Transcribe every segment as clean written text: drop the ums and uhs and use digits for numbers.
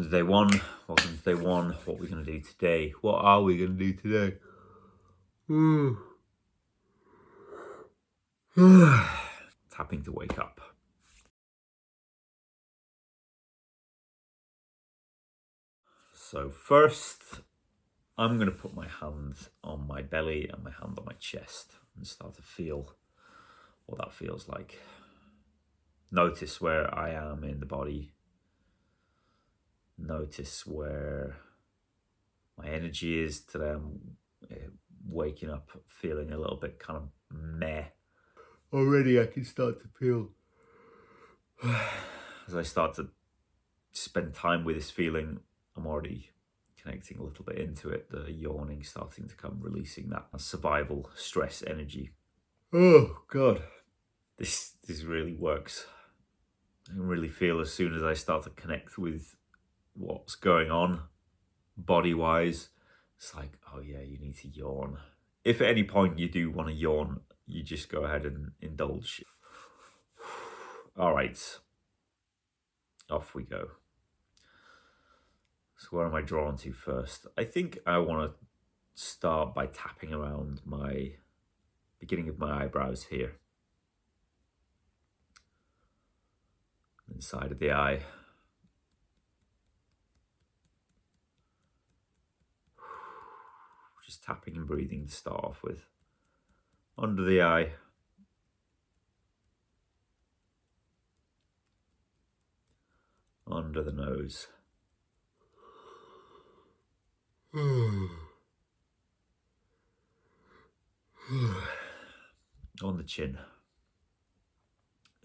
Welcome to day one. Welcome to day one. What we're going to do today. What are we going to do today? Tapping to wake up. So first, I'm going to put my hand on my belly and my hand on my chest and start to feel what that feels like. Notice where I am in the body. Notice where my energy is today. I'm waking up feeling a little bit kind of meh. Already I can start to feel, as I start to spend time with this feeling, I'm already connecting a little bit into it. The yawning starting to come, releasing that survival stress energy. Oh God, this really works. I can really feel as soon as I start to connect with what's going on body-wise, it's like, oh yeah, you need to yawn. If at any point you do want to yawn, you just go ahead and indulge. All right, off we go. So where am I drawn to first? I think I want to start by tapping around my beginning of my eyebrows here. Inside of the eye. Just tapping and breathing to start off with. Under the eye. Under the nose. On the chin.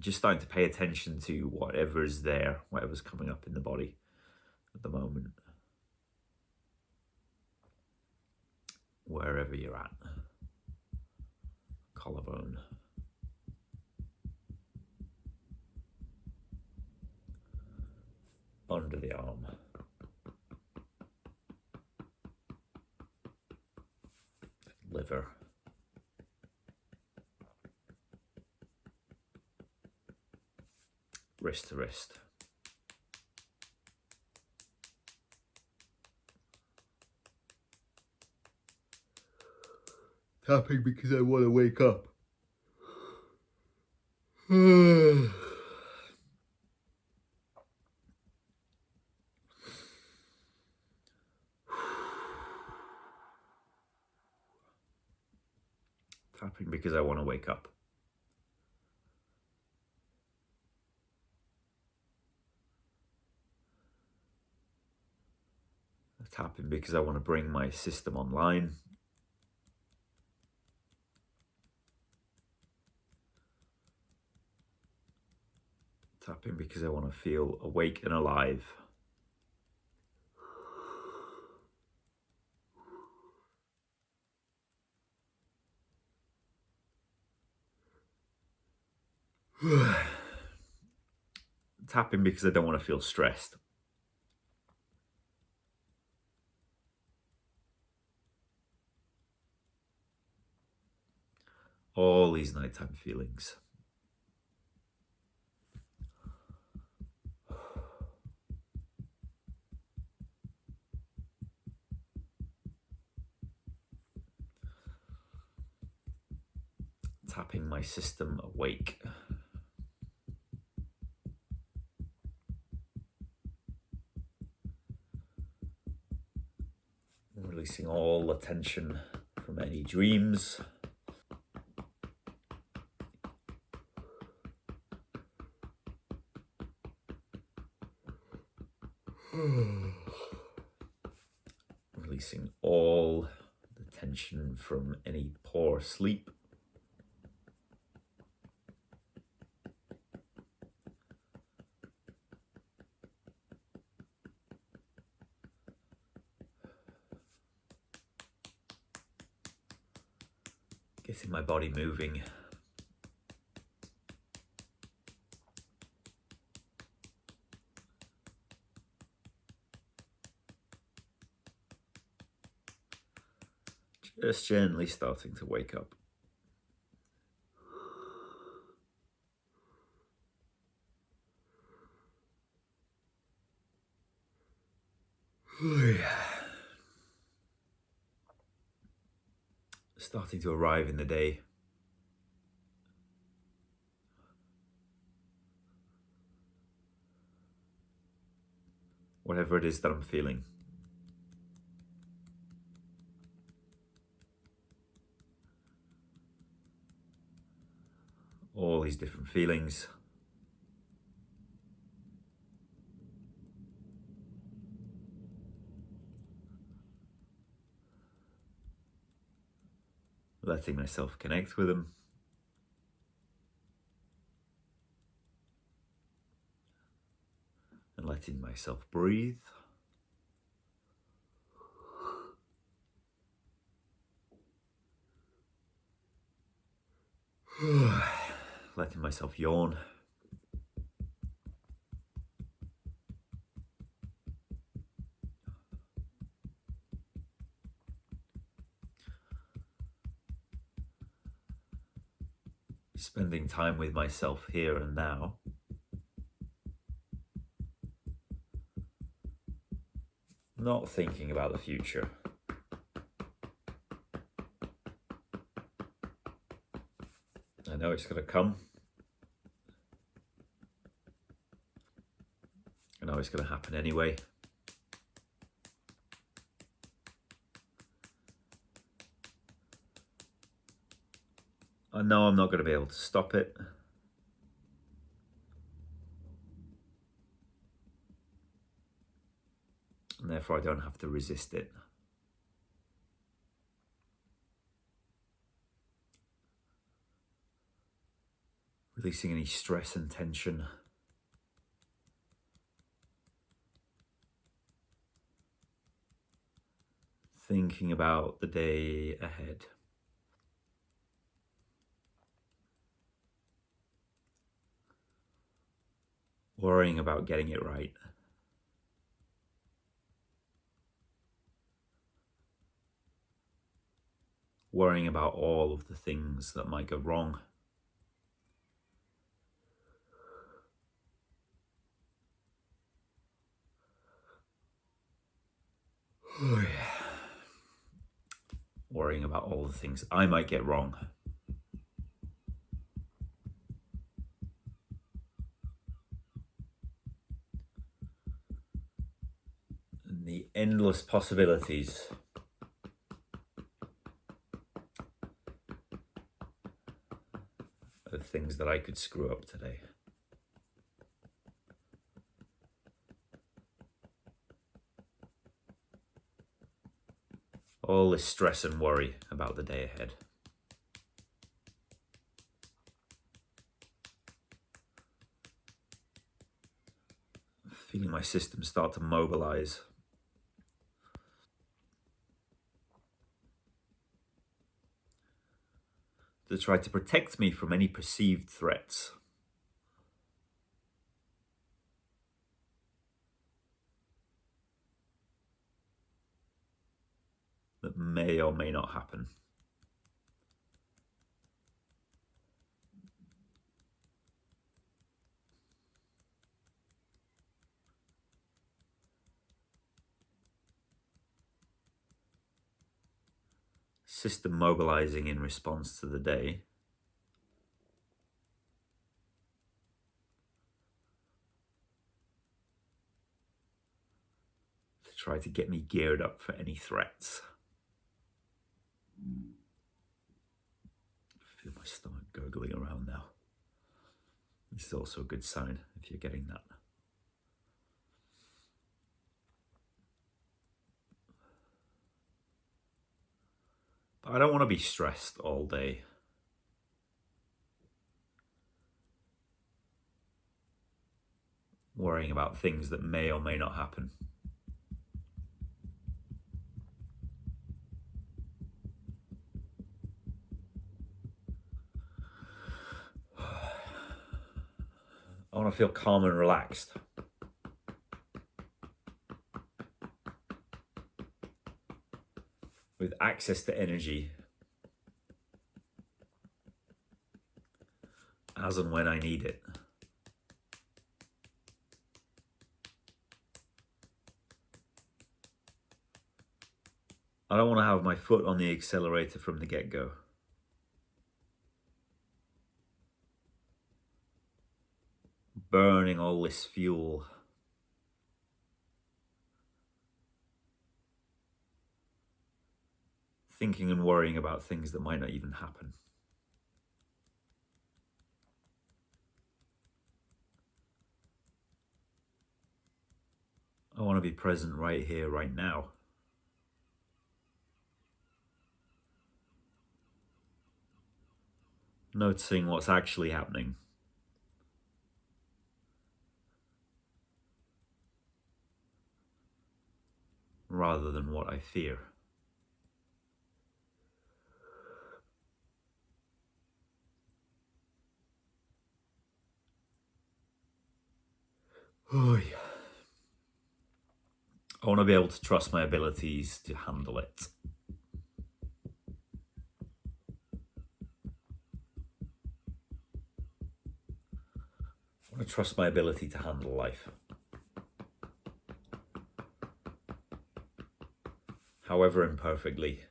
Just starting to pay attention to whatever is there, whatever's coming up in the body at the moment. Wherever you're at. Collarbone. Under the arm. Liver. Wrist to wrist. Tapping because I want to wake up. Tapping because I want to wake up. Tapping because I want to bring my system online. Tapping because I want to feel awake and alive. Tapping because I don't want to feel stressed. All these nighttime feelings. Tapping my system awake. Releasing all the tension from any dreams. Releasing all the tension from any poor sleep. Getting my body moving. Just gently starting to wake up. Starting to arrive in the day. Whatever it is that I'm feeling. All these different feelings. Letting myself connect with them. And letting myself breathe. Letting myself yawn. Spending time with myself here and now. Not thinking about the future. I know it's going to come. I know it's going to happen anyway. I know I'm not going to be able to stop it. And therefore I don't have to resist it. Releasing any stress and tension. Thinking about the day ahead. Worrying about getting it right. Worrying about all of the things that might go wrong. Oh, yeah. Worrying about all the things I might get wrong. And the endless possibilities of things that I could screw up today. All this stress and worry about the day ahead. Feeling my system start to mobilize. To try to protect me from any perceived threats. That may or may not happen. System mobilizing in response to the day. To try to get me geared up for any threats. I feel my stomach gurgling around now. This is also a good sign if you're getting that. But I don't want to be stressed all day. Worrying about things that may or may not happen. I want to feel calm and relaxed. With access to energy as and when I need it. I don't want to have my foot on the accelerator from the get-go. Burning all this fuel. Thinking and worrying about things that might not even happen. I want to be present right here, right now. Noticing what's actually happening. Rather than what I fear. Oh, yeah. I want to be able to trust my abilities to handle it. I want to trust my ability to handle life. However imperfectly.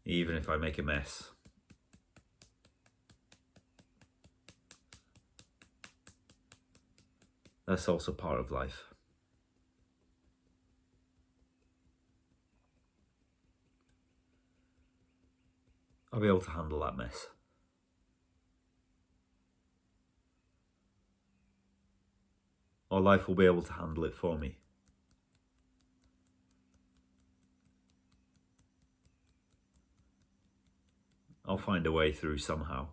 Even if I make a mess. That's also part of life. I'll be able to handle that mess. Or life will be able to handle it for me. I'll find a way through somehow.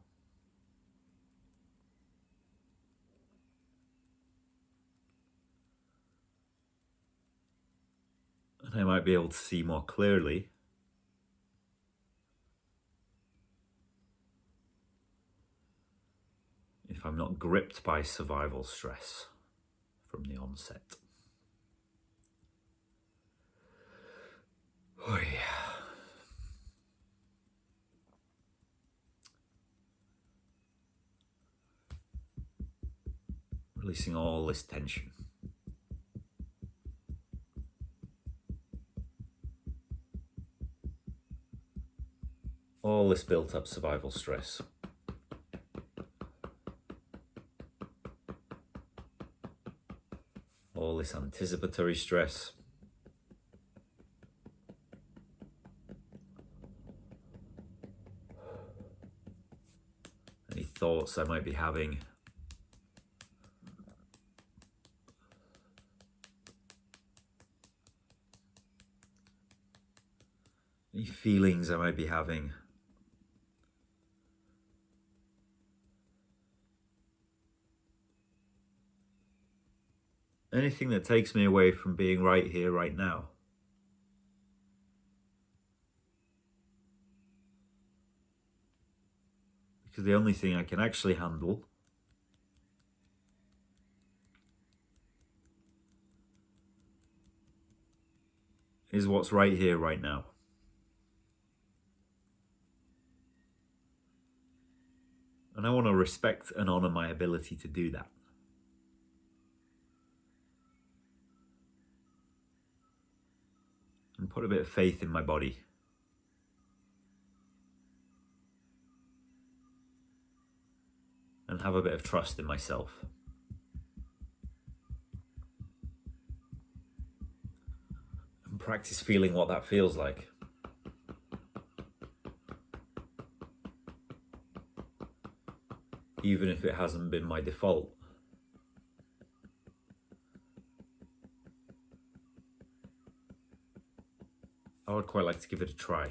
And I might be able to see more clearly if I'm not gripped by survival stress from the onset. Oh yeah. Releasing all this tension. All this built up survival stress. All this anticipatory stress. Any thoughts I might be having. Any feelings I might be having. Anything that takes me away from being right here, right now. Because the only thing I can actually handle is what's right here, right now. And I want to respect and honor my ability to do that. And put a bit of faith in my body. And have a bit of trust in myself. And practice feeling what that feels like. Even if it hasn't been my default. I would quite like to give it a try.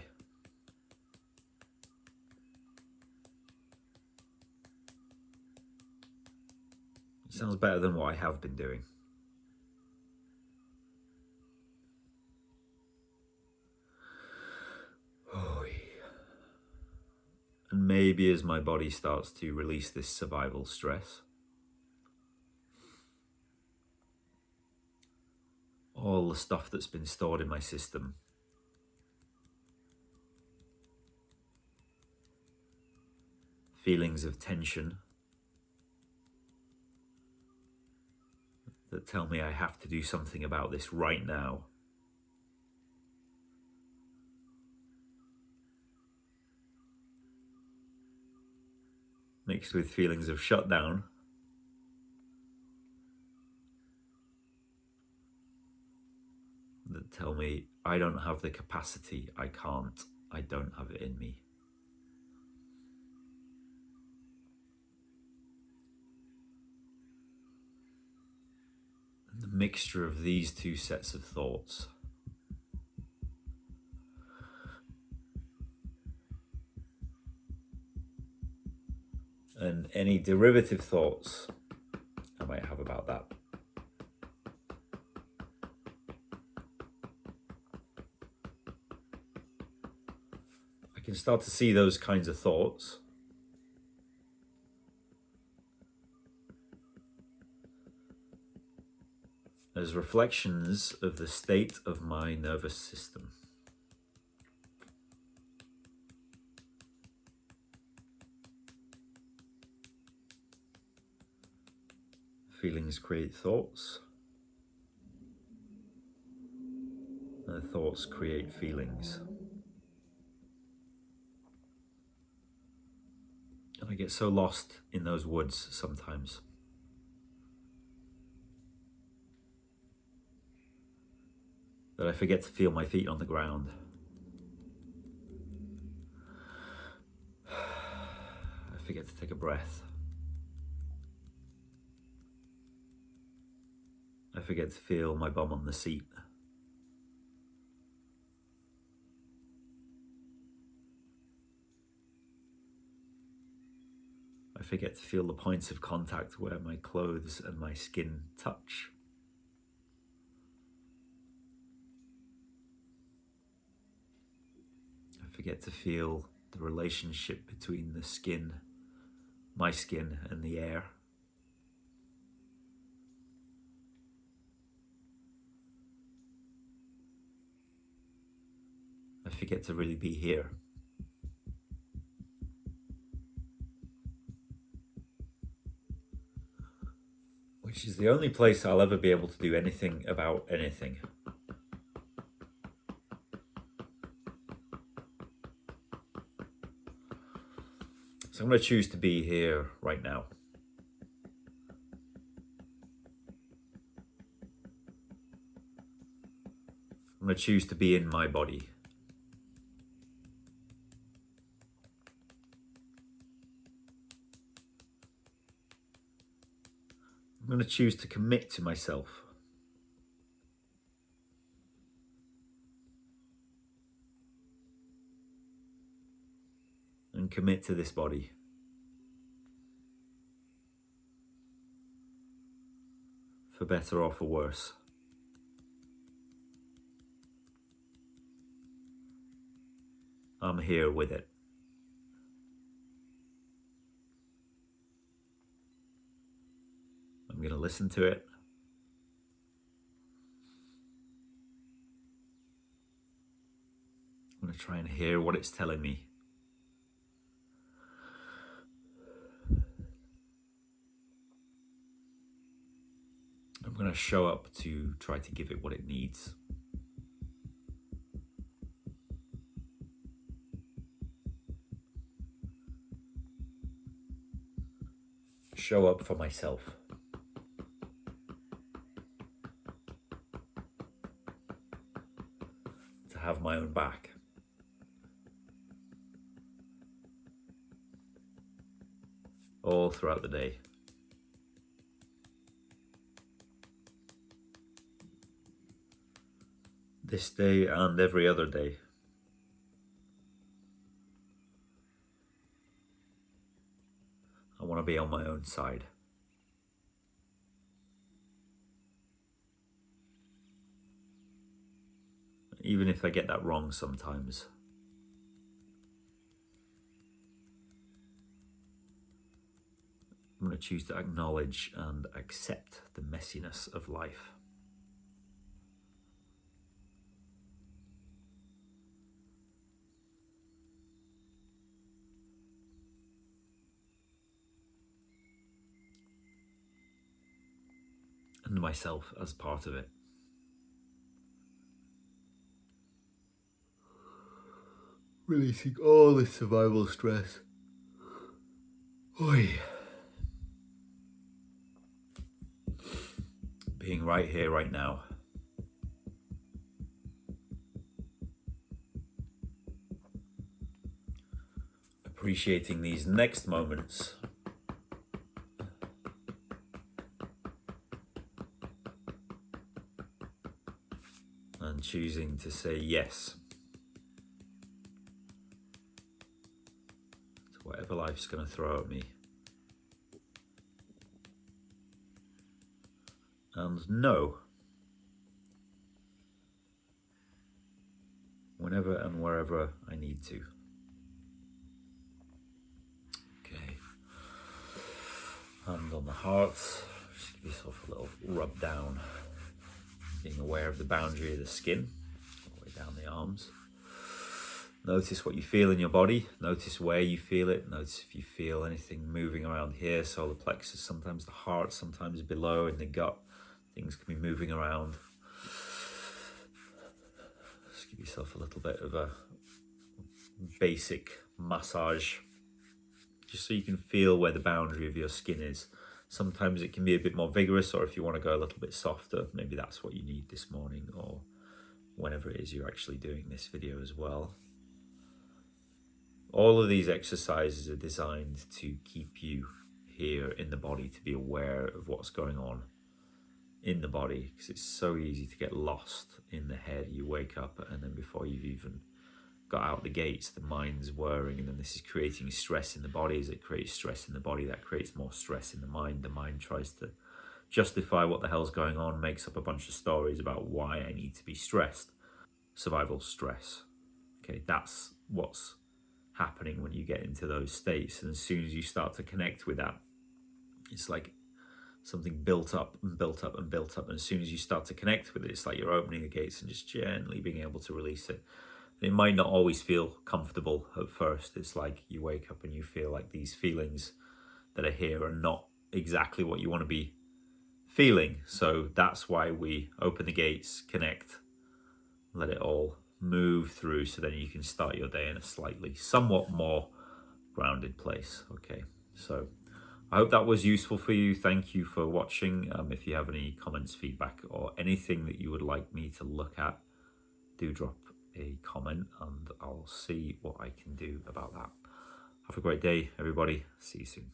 It sounds better than what I have been doing. And maybe as my body starts to release this survival stress, all the stuff that's been stored in my system, feelings of tension, that tell me I have to do something about this right now. Mixed with feelings of shutdown that tell me I don't have the capacity, I can't, I don't have it in me. And the mixture of these two sets of thoughts and any derivative thoughts I might have about that. I can start to see those kinds of thoughts as reflections of the state of my nervous system. Feelings create thoughts, and thoughts create feelings. And I get so lost in those woods sometimes. That I forget to feel my feet on the ground. I forget to take a breath. I forget to feel my bum on the seat. I forget to feel the points of contact where my clothes and my skin touch. I forget to feel the relationship between the skin, my skin, and the air. I forget to really be here. Which is the only place I'll ever be able to do anything about anything. So I'm going to choose to be here right now. I'm going to choose to be in my body. I'm going to choose to commit to myself. And commit to this body. For better or for worse. I'm here with it. I'm going to listen to it. I'm going to try and hear what it's telling me. I'm going to show up to try to give it what it needs. Show up for myself. To have my own back. All throughout the day. This day and every other day. I want to be on my own side. Even if I get that wrong sometimes. I'm going to choose to acknowledge and accept the messiness of life. and myself as part of it. Releasing all the survival stress. Oi. Being right here, right now. Appreciating these next moments. And choosing to say yes to whatever life's going to throw at me. And no, whenever and wherever I need to. Okay. Hand on the heart. Just give yourself a little rub down. Being aware of the boundary of the skin, all the way down the arms. Notice what you feel in your body. Notice where you feel it. Notice if you feel anything moving around here, solar plexus, sometimes the heart, sometimes below in the gut. Things can be moving around. Just give yourself a little bit of a basic massage, just so you can feel where the boundary of your skin is. Sometimes it can be a bit more vigorous, or if you want to go a little bit softer, maybe that's what you need this morning, or whenever it is you're actually doing this video as well. All of these exercises are designed to keep you here in the body, to be aware of what's going on in the body, because it's so easy to get lost in the head. You wake up and then before you've even got out the gates, the mind's whirring, and then this is creating stress in the body. As it creates stress in the body, that creates more stress in the mind. The mind tries to justify what the hell's going on, makes up a bunch of stories about why I need to be stressed. Survival stress. Okay, that's what's happening when you get into those states. And as soon as you start to connect with that, it's like something built up and built up and built up. And as soon as you start to connect with it, it's like you're opening the gates and just gently being able to release it. It might not always feel comfortable at first. It's like you wake up and you feel like these feelings that are here are not exactly what you want to be feeling. So that's why we open the gates, connect, let it all move through, so then you can start your day in a somewhat more grounded place. Okay, so I hope that was useful for you. Thank you for watching. If you have any comments, feedback, or anything that you would like me to look at, do drop a comment and I'll see what I can do about that. Have a great day, everybody. See you soon.